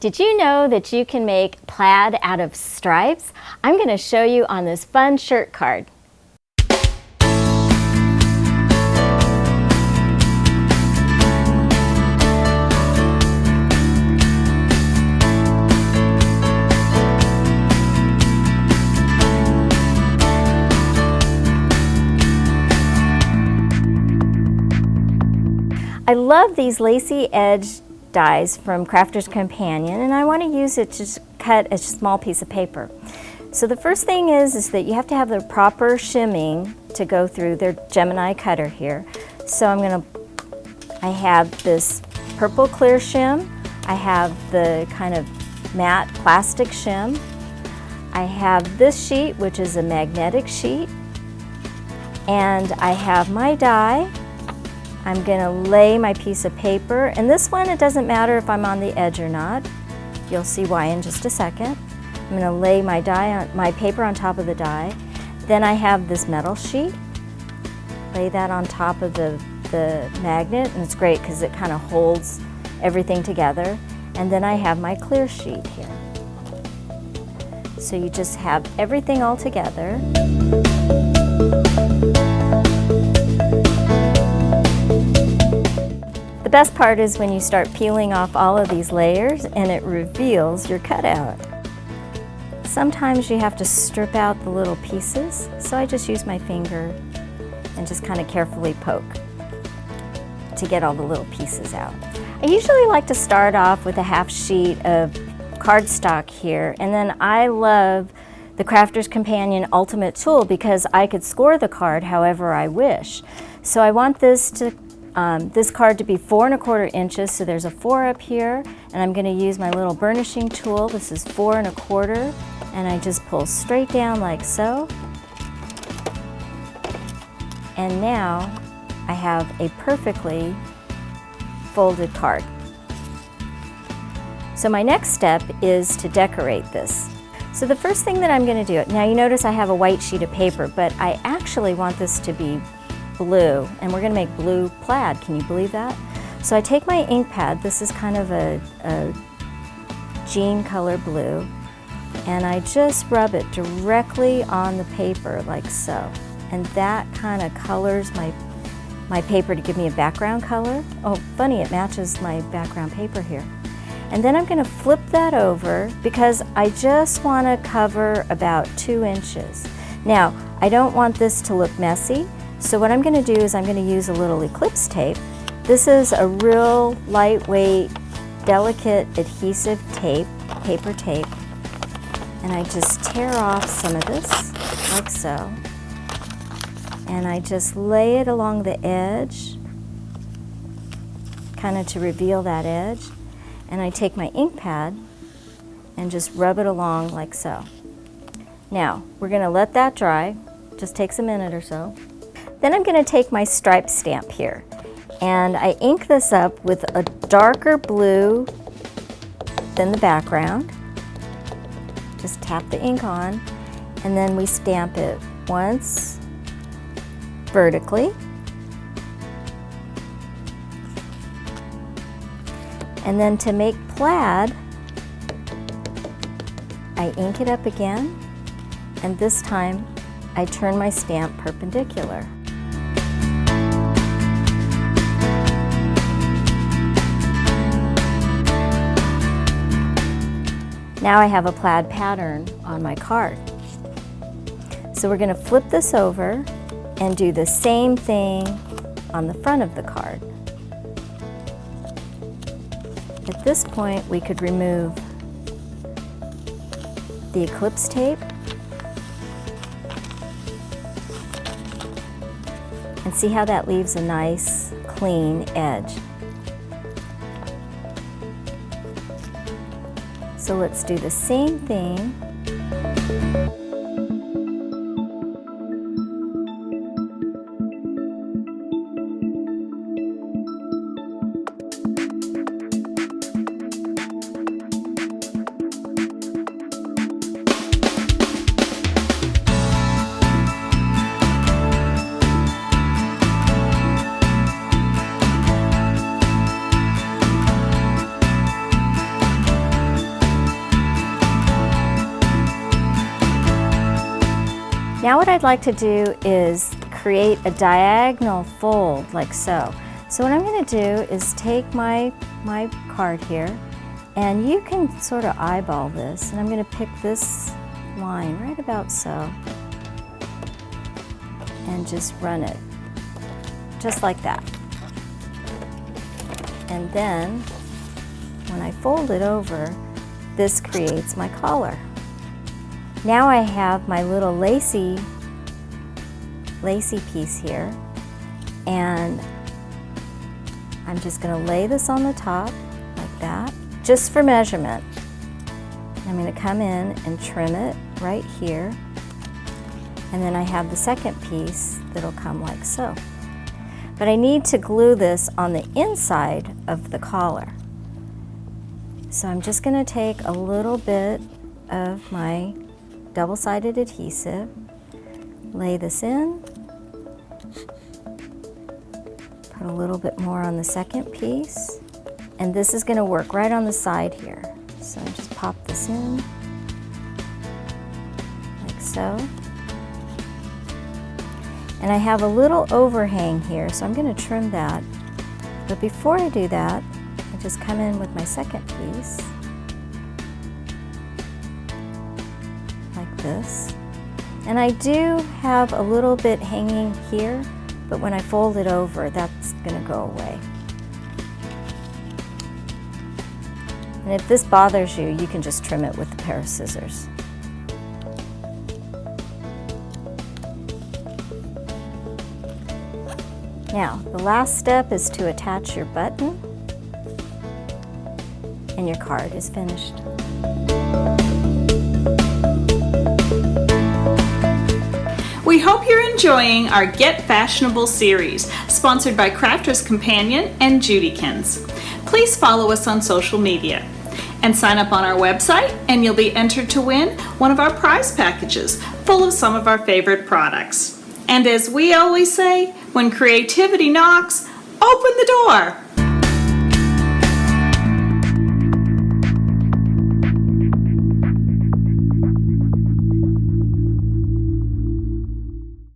Did you know that you can make plaid out of stripes? I'm going to show you on this fun shirt card. I love these lacy edge dies from Crafter's Companion, and I want to use it to cut a small piece of paper. So the first thing is that you have to have the proper shimming to go through their Gemini cutter here. So I have this purple clear shim, I have the kind of matte plastic shim, I have this sheet which is a magnetic sheet, and I have my die. I'm going to lay my piece of paper, and this one, it doesn't matter if I'm on the edge or not. You'll see why in just a second. I'm going to lay my paper on top of the die. Then I have this metal sheet. Lay that on top of the magnet, and it's great because it kind of holds everything together. And then I have my clear sheet here. So you just have everything all together. The best part is when you start peeling off all of these layers and it reveals your cutout. Sometimes you have to strip out the little pieces, so I just use my finger and just kind of carefully poke to get all the little pieces out. I usually like to start off with a half sheet of cardstock here, and then I love the Crafter's Companion Ultimate Tool because I could score the card however I wish. So I want this card to be 4 1/4 inches, so there's a 4 up here, and I'm going to use my little burnishing tool. This is 4 1/4, and I just pull straight down like so. And now I have a perfectly folded card. So my next step is to decorate this. So the first thing that I'm going to do, now you notice I have a white sheet of paper, but I actually want this to be blue, and we're going to make blue plaid. Can you believe that? So I take my ink pad, this is kind of a jean color blue, and I just rub it directly on the paper like so. And that kind of colors my paper to give me a background color. Oh, funny, it matches my background paper here. And then I'm going to flip that over because I just want to cover about 2 inches. Now, I don't want this to look messy, so what I'm going to do is I'm going to use a little eclipse tape. This is a real lightweight, delicate adhesive tape, paper tape, and I just tear off some of this, like so, and I just lay it along the edge, kind of to reveal that edge, and I take my ink pad and just rub it along like so. Now, we're going to let that dry, just takes a minute or so. Then I'm going to take my stripe stamp here, and I ink this up with a darker blue than the background. Just tap the ink on, and then we stamp it once vertically, and then to make plaid, I ink it up again, and this time I turn my stamp perpendicular. Now I have a plaid pattern on my card. So we're going to flip this over and do the same thing on the front of the card. At this point, we could remove the eclipse tape and see how that leaves a nice, clean edge. So let's do the same thing. Now what I'd like to do is create a diagonal fold like so. So what I'm going to do is take my card here, and you can sort of eyeball this, and I'm going to pick this line right about so and just run it just like that. And then when I fold it over, this creates my collar. Now I have my little lacy piece here, and I'm just going to lay this on the top like that, just for measurement. I'm going to come in and trim it right here, and then I have the second piece that'll come like so. But I need to glue this on the inside of the collar. So I'm just going to take a little bit of my double-sided adhesive, lay this in, put a little bit more on the second piece, and this is going to work right on the side here. So I just pop this in like so. And I have a little overhang here, so I'm going to trim that. But before I do that, I just come in with my second piece like this. And I do have a little bit hanging here, but when I fold it over, that's going to go away. And if this bothers you, you can just trim it with a pair of scissors. Now, the last step is to attach your button, and your card is finished. We hope you're enjoying our Get Fashionable series, sponsored by Crafter's Companion and JudiKin's. Please follow us on social media and sign up on our website, and you'll be entered to win one of our prize packages full of some of our favorite products. And as we always say, when creativity knocks, open the door.